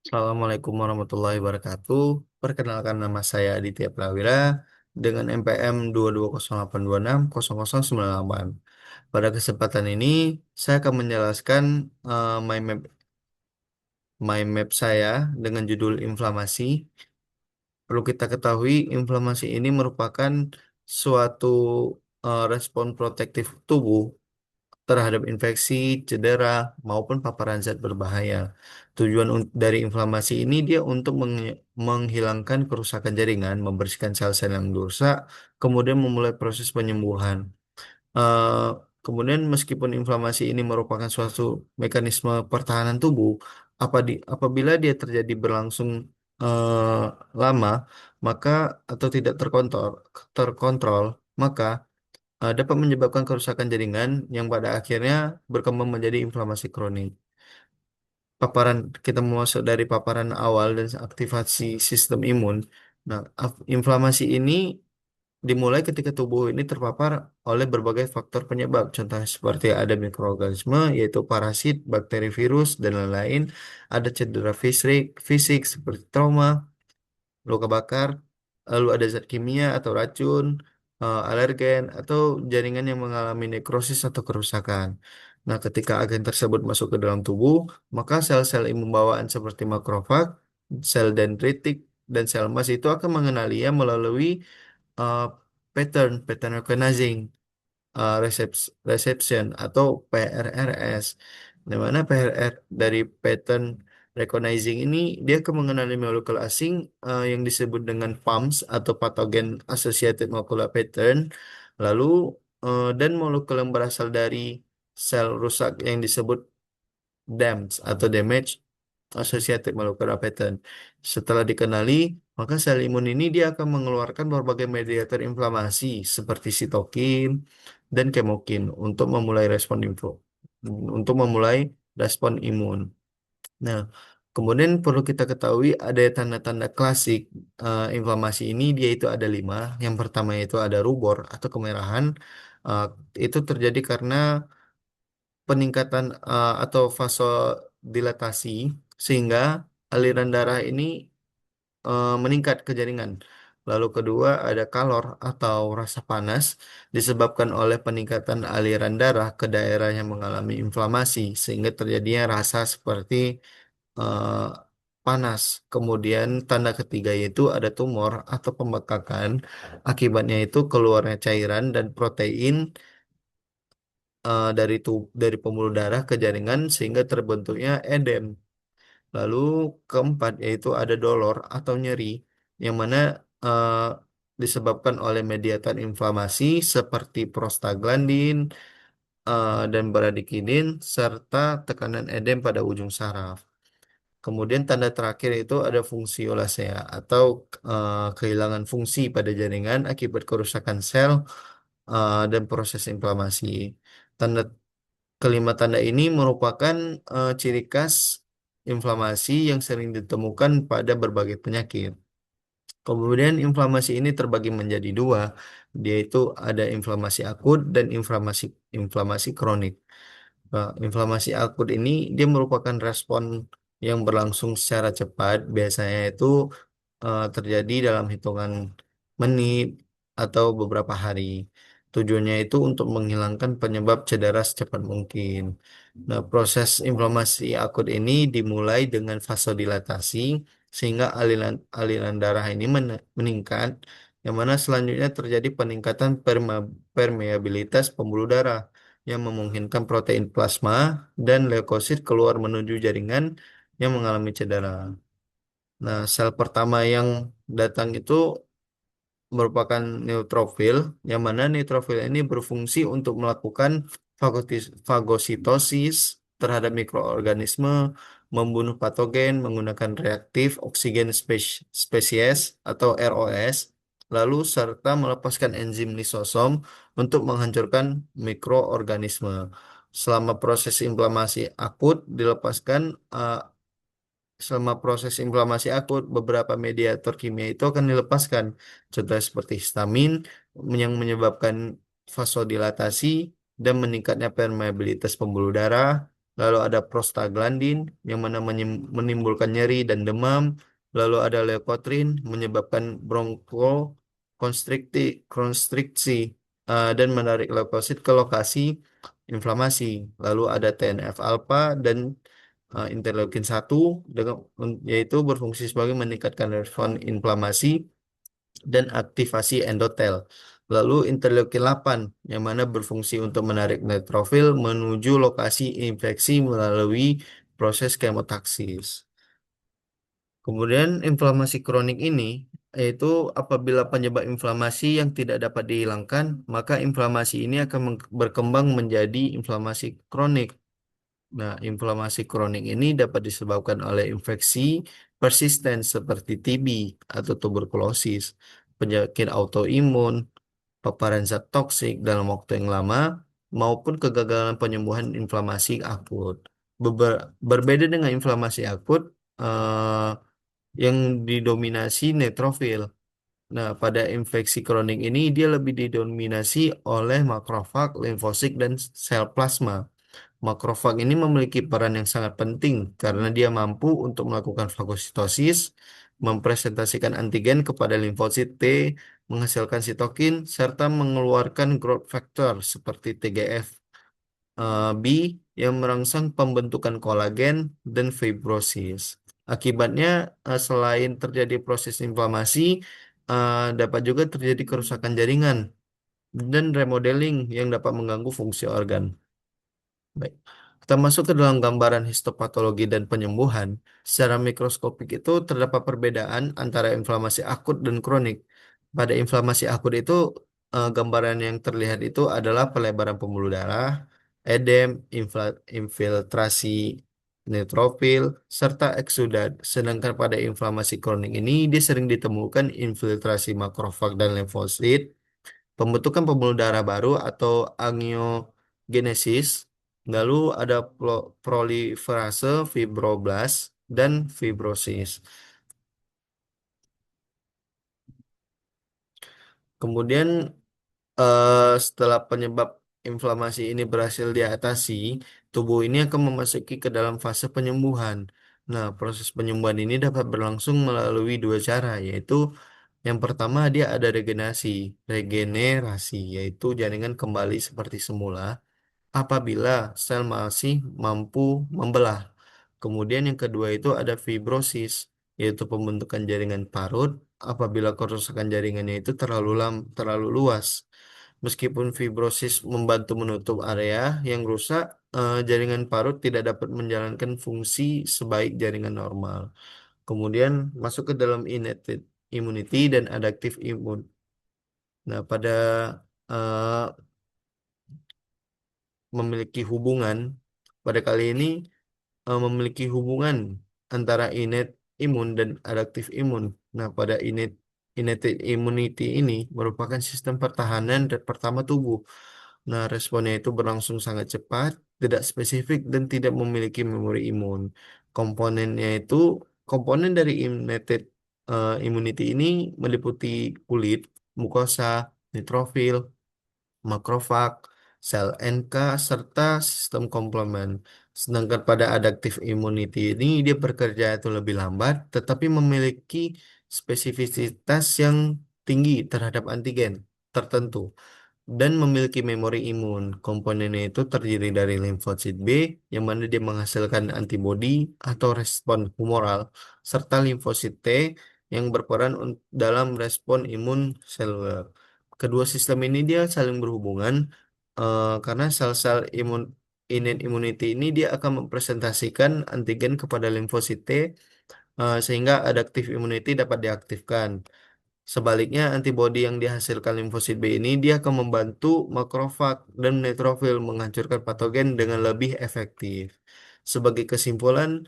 Assalamualaikum warahmatullahi wabarakatuh. Perkenalkan nama saya Aditya Prawira dengan NPM 22082600098. Pada kesempatan ini, saya akan menjelaskan mind map saya dengan judul inflamasi. Perlu kita ketahui, inflamasi ini merupakan suatu respon protektif tubuh terhadap infeksi, cedera, maupun paparan zat berbahaya. Tujuan dari inflamasi ini dia untuk menghilangkan kerusakan jaringan, membersihkan sel-sel yang rusak, kemudian memulai proses penyembuhan. Eh, Kemudian meskipun inflamasi ini merupakan suatu mekanisme pertahanan tubuh, apabila dia terjadi berlangsung eh, lama, maka atau tidak terkontrol, maka dapat menyebabkan kerusakan jaringan yang pada akhirnya berkembang menjadi inflamasi kronik. Paparan kita masuk dari paparan awal dan aktivasi sistem imun. Nah, inflamasi ini dimulai ketika tubuh ini terpapar oleh berbagai faktor penyebab. Contohnya seperti ada mikroorganisme, yaitu parasit, bakteri, virus, dan lain-lain. Ada cedera fisik seperti trauma, luka bakar, lalu ada zat kimia atau racun, alergen, atau jaringan yang mengalami nekrosis atau kerusakan. Nah, ketika agen tersebut masuk ke dalam tubuh, maka sel-sel imun bawaan seperti makrofag, sel dendritik, dan sel emas itu akan mengenalinya melalui uh, pattern recognizing reception atau PRRS. Di mana PRR dari pattern recognizing ini dia akan mengenali molekul asing yang disebut dengan PAMS atau pathogen associated molecular pattern, lalu dan molekul yang berasal dari sel rusak yang disebut DAMS atau damage associated molecular pattern. Setelah dikenali, maka sel imun ini dia akan mengeluarkan berbagai mediator inflamasi seperti sitokin dan kemokin untuk memulai respon imun. Nah, kemudian perlu kita ketahui ada tanda-tanda klasik inflamasi ini dia itu ada 5. Yang pertama itu ada rubor atau kemerahan. Eh, itu terjadi karena peningkatan atau vasodilatasi sehingga aliran darah ini meningkat ke jaringan. Lalu kedua ada kalor atau rasa panas disebabkan oleh peningkatan aliran darah ke daerah yang mengalami inflamasi sehingga terjadinya rasa seperti eh, panas. Kemudian tanda ketiga yaitu ada tumor atau pembekakan. Akibatnya itu keluarnya cairan dan protein dari pembuluh darah ke jaringan sehingga terbentuknya edem. Lalu keempat yaitu ada dolor atau nyeri yang mana eh, disebabkan oleh mediator inflamasi seperti prostaglandin dan bradikinin serta tekanan edem pada ujung saraf. Kemudian tanda terakhir itu ada fungsiolasea atau kehilangan fungsi pada jaringan akibat kerusakan sel dan proses inflamasi. Tanda Kelima tanda ini merupakan ciri khas inflamasi yang sering ditemukan pada berbagai penyakit. Kemudian inflamasi ini terbagi menjadi dua, yaitu ada inflamasi akut dan inflamasi kronik. Inflamasi akut ini dia merupakan respon yang berlangsung secara cepat, biasanya itu terjadi dalam hitungan menit atau beberapa hari. Tujuannya itu untuk menghilangkan penyebab cedera secepat mungkin. Nah, proses inflamasi akut ini dimulai dengan vasodilatasi sehingga aliran darah ini meningkat, yang mana selanjutnya terjadi peningkatan permeabilitas pembuluh darah yang memungkinkan protein plasma dan leukosit keluar menuju jaringan yang mengalami cedera. Nah, sel pertama yang datang itu merupakan neutrofil, yang mana neutrofil ini berfungsi untuk melakukan fagositosis terhadap mikroorganisme, membunuh patogen menggunakan reaktif oksigen spesies atau ROS, lalu serta melepaskan enzim lisosom untuk menghancurkan mikroorganisme. Selama proses inflamasi akut dilepaskan Selama proses inflamasi akut, beberapa mediator kimia itu akan dilepaskan. Contohnya seperti histamin yang menyebabkan vasodilatasi dan meningkatnya permeabilitas pembuluh darah. lalu ada prostaglandin yang mana menimbulkan nyeri dan demam, lalu ada leukotriene menyebabkan bronkokonstriksi konstriksi, dan menarik leukosit ke lokasi inflamasi. Lalu ada TNF alfa dan interleukin 1 dengan yaitu berfungsi sebagai meningkatkan respon inflamasi dan aktivasi endotel. Lalu interleukin 8 yang mana berfungsi untuk menarik neutrofil menuju lokasi infeksi melalui proses kemotaksis. Kemudian inflamasi kronik ini yaitu apabila penyebab inflamasi yang tidak dapat dihilangkan, maka inflamasi ini akan berkembang menjadi inflamasi kronik. Nah, inflamasi kronik ini dapat disebabkan oleh infeksi persisten seperti TB atau tuberkulosis, penyakit autoimun, paparan zat toksik dalam waktu yang lama, maupun kegagalan penyembuhan inflamasi akut. Berbeda dengan inflamasi akut yang didominasi neutrofil. Nah, pada infeksi kronik ini dia lebih didominasi oleh makrofag, limfosit, dan sel plasma. Makrofag ini memiliki peran yang sangat penting karena dia mampu untuk melakukan fagositosis, mempresentasikan antigen kepada limfosit T, menghasilkan sitokin, serta mengeluarkan growth factor seperti TGF B yang merangsang pembentukan kolagen dan fibrosis. Akibatnya, selain terjadi proses inflamasi, dapat juga terjadi kerusakan jaringan dan remodeling yang dapat mengganggu fungsi organ. Baik. Kita masuk ke dalam gambaran histopatologi dan penyembuhan. Secara mikroskopik itu terdapat perbedaan antara inflamasi akut dan kronik. Pada inflamasi akut itu, gambaran yang terlihat itu adalah pelebaran pembuluh darah, edem, infiltrasi neutrofil, serta eksudat. Sedangkan pada inflamasi kronik ini, dia sering ditemukan infiltrasi makrofag dan limfosit, pembentukan pembuluh darah baru atau angiogenesis, lalu ada proliferase fibroblast dan fibrosis. Kemudian setelah penyebab inflamasi ini berhasil diatasi, tubuh ini akan memasuki ke dalam fase penyembuhan. Nah, proses penyembuhan ini dapat berlangsung melalui dua cara, yaitu yang pertama dia ada regenerasi, yaitu jaringan kembali seperti semula apabila sel masih mampu membelah. Kemudian yang kedua itu ada fibrosis, yaitu pembentukan jaringan parut apabila kerusakan jaringannya itu terlalu luas. Meskipun fibrosis membantu menutup area yang rusak, jaringan parut tidak dapat menjalankan fungsi sebaik jaringan normal. Kemudian masuk ke dalam innate immunity dan adaptive imun. Nah, pada eh, memiliki hubungan pada kali ini memiliki hubungan antara innate imun dan adaptif imun. Nah, pada innate immunity ini merupakan sistem pertahanan pertama tubuh. Nah, responnya itu berlangsung sangat cepat, tidak spesifik, dan tidak memiliki memori imun. Komponennya itu, komponen dari innate immunity ini meliputi kulit, mukosa, neutrofil, makrofag, sel NK, serta sistem komplement. Sedangkan pada adaptive immunity ini dia bekerja itu lebih lambat, tetapi memiliki spesifisitas yang tinggi terhadap antigen tertentu dan memiliki memori imun. Komponennya itu terdiri dari limfosit B yang mana dia menghasilkan antibodi atau respon humoral serta limfosit T yang berperan dalam respon imun seluler. Kedua sistem ini dia saling berhubungan karena sel-sel innate immunity ini dia akan mempresentasikan antigen kepada limfosit T sehingga adaptive immunity dapat diaktifkan. Sebaliknya, antibodi yang dihasilkan limfosit B ini dia akan membantu makrofag dan neutrofil menghancurkan patogen dengan lebih efektif. Sebagai kesimpulan,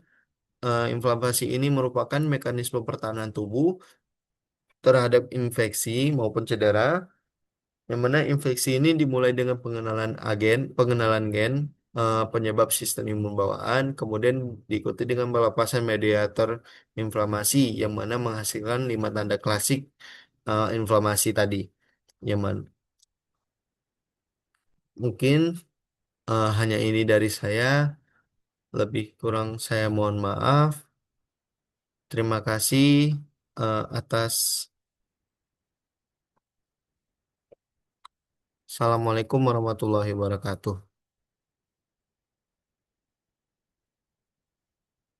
inflamasi ini merupakan mekanisme pertahanan tubuh terhadap infeksi maupun cedera, yang mana infeksi ini dimulai dengan pengenalan gen, penyebab sistem imun bawaan, kemudian diikuti dengan pelepasan mediator inflamasi, yang mana menghasilkan 5 tanda klasik inflamasi tadi. Yaman. Mungkin hanya ini dari saya. Lebih kurang saya mohon maaf. Terima kasih atas. Assalamualaikum warahmatullahi wabarakatuh.